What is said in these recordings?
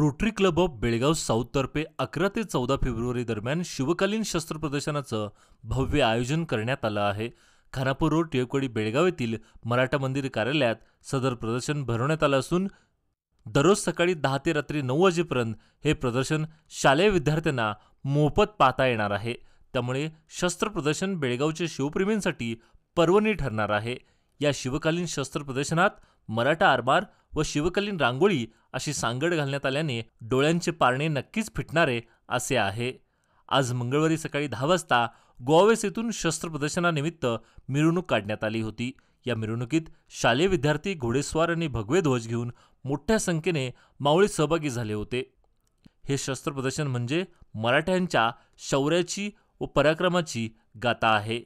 Rotary club of Belgaum साऊथतर्फे 11 ते 14 February दरम्यान शिवकालीन शस्त्र प्रदर्शनाचं भव्य आयोजन करण्यात आलं आहे. खानापूर रोड, टिळकवाडी, बेळगाव येथील मराठा मंदिर कार्यालयात सदर प्रदर्शन भरवण्यात आलं असून दररोज सकाळी 10 ते रात्री 9 वाजेपर्यंत हे प्रदर्शन शालेय विद्यार्थ्यांना मोफत पाहता येणार आहे. त्यामुळे शस्त्र प्रदर्शन बेळगावच्या शिवप्रेमींसाठी पर्वणी ठरणार आहे. या शिवकालीन शस्त्र प्रदर्शनात मराठा आरमार व शिवकालीन रांगोळी अशी सांगड घालण्यात आल्याने डोळ्यांचे पारणे नक्कीच फिटणारे असे आहे. आज मंगळवारी सकाळी 10 वाजता गोवावेस येथून शस्त्र प्रदर्शनानिमित्त मिरवणूक काढण्यात आली होती. या मिरवणुकीत शालेय विद्यार्थी, घोडेस्वार आणि भगवे ध्वज घेऊन मोठ्या संख्येने मावळे सहभागी झाले होते. हे शस्त्र प्रदर्शन म्हणजे मराठ्यांच्या शौर्याची व पराक्रमाची गाथा आहे.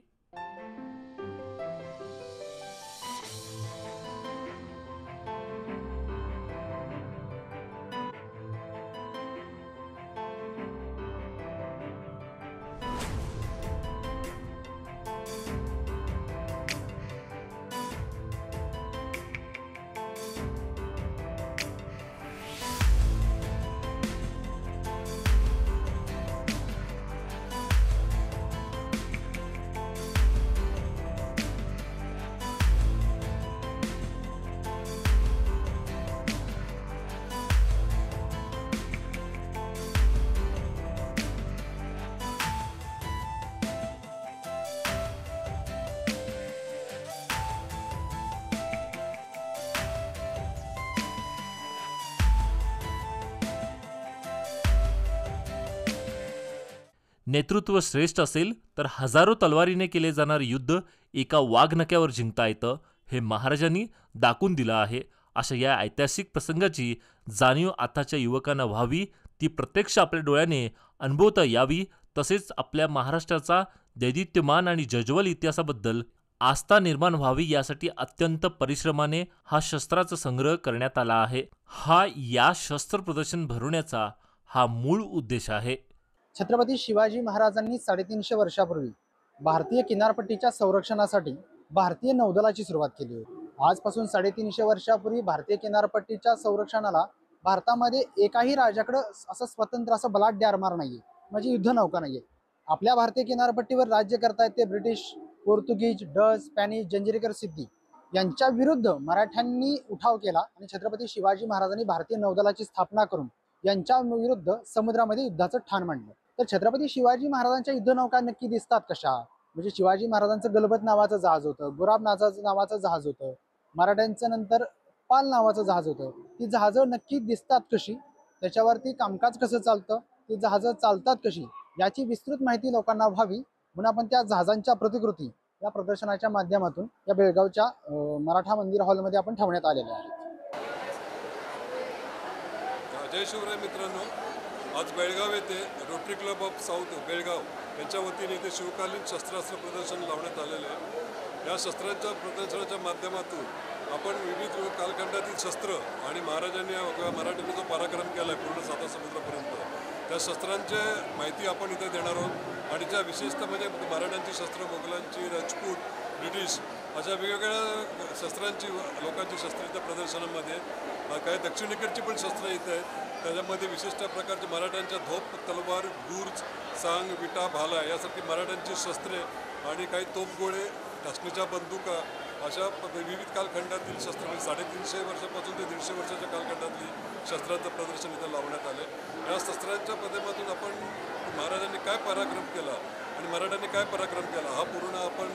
नेतृत्व श्रेष्ठ असेल तर हजारो तलवारीने केले जाणारे युद्ध एका वाघनक्यावर जिंकता येतं, हे महाराजांनी दाखवून दिलं आहे. अशा या ऐतिहासिक प्रसंगाची जाणीव आताच्या युवकांना व्हावी, ती प्रत्यक्ष आपल्या डोळ्याने अनुभवता यावी. तसेच आपल्या महाराष्ट्राचा दैदिप्यमान आणि जज्वल इतिहासाबद्दल आस्था निर्माण व्हावी, यासाठी अत्यंत परिश्रमाने हा शस्त्राचा संग्रह करण्यात आला आहे. हा या शस्त्र प्रदर्शन भरवण्याचा हा मूळ उद्देश आहे. छत्रपती शिवाजी महाराजांनी 350 वर्षापूर्वी भारतीय किनारपट्टीच्या संरक्षणासाठी भारतीय नौदलाची सुरुवात केली होती. आजपासून 350 वर्षापूर्वी भारतीय किनारपट्टीच्या संरक्षणाला भारतामध्ये एकाही राजाकडे असं स्वतंत्र असं बलाढ्य आरमार नाहीये, म्हणजे युद्ध नौका नाहीये. आपल्या भारतीय किनारपट्टीवर राज्य करतायत ते ब्रिटिश, पोर्तुगीज, डच, स्पॅनिश, जंजिरेकर, सिद्धी यांच्या विरुद्ध मराठ्यांनी उठाव केला आणि छत्रपती शिवाजी महाराजांनी भारतीय नौदलाची स्थापना करून यांच्या विरुद्ध समुद्रामध्ये युद्धाचं ठाण मांडलं. तर छत्रपती शिवाजी महाराजांच्या युद्धनौका नक्की दिसतात कशा? म्हणजे शिवाजी महाराजांचं गलबत नावाचं जहाज होतं, गुराब नावाचं जहाज होतं, मराठ्यांचं नंतर पाल नावाचं जहाज होतं. ती जहाजं नक्की दिसतात कशी, त्याच्यावरती कामकाज कसं चालतं, ती जहाजं चालतात कशी, याची विस्तृत माहिती लोकांना व्हावी म्हणून आपण त्या जहाजांच्या प्रतिकृती या प्रदर्शनाच्या माध्यमातून या बेळगावच्या मराठा मंदिर हॉलमध्ये आपण ठेवण्यात आलेल्या आहेत. जय शिवराय मित्रांनो, आज बेळगाव येथे rotary club of south Belgaum यांच्या वतीने इथे शिवकालीन शस्त्रास्त्र प्रदर्शन लावण्यात आलेले आहे. या शस्त्रांच्या प्रदर्शनाच्या माध्यमातून आपण विविध कालखंडातील शस्त्र आणि महाराजांनी मराठ्यांनी जो पराक्रम केला आहे पूर्ण सातासमुद्रापर्यंत, त्या शस्त्रांची माहिती आपण इथे देणार आहोत. आणि ज्या विशेषतः म्हणजे मराठ्यांची शस्त्र, मोगलांची, राजपूत, ब्रिटिश अशा वेगवेगळ्या शस्त्रांची लोकांची शस्त्र इथं प्रदर्शनामध्ये, काही दक्षिणेकडची पण शस्त्र इथं आहेत. त्याच्यामध्ये विशिष्ट प्रकारचे मराठ्यांच्या धोप, तलवार, गुर्ज, सांग, विटा, भाला यासारखी मराठ्यांची शस्त्रे आणि काही तोफगोळे, ढासणीच्या बंदुका अशा विविध कालखंडातील शस्त्र, म्हणजे 350 वर्षापासून ते 150 वर्षाच्या कालखंडातली शस्त्रांचं प्रदर्शन इथं लावण्यात आलं. या शस्त्रांच्या माध्यमातून आपण महाराजांनी काय पराक्रम केला आणि मराठ्यांनी काय पराक्रम केला हा पूर्ण आपण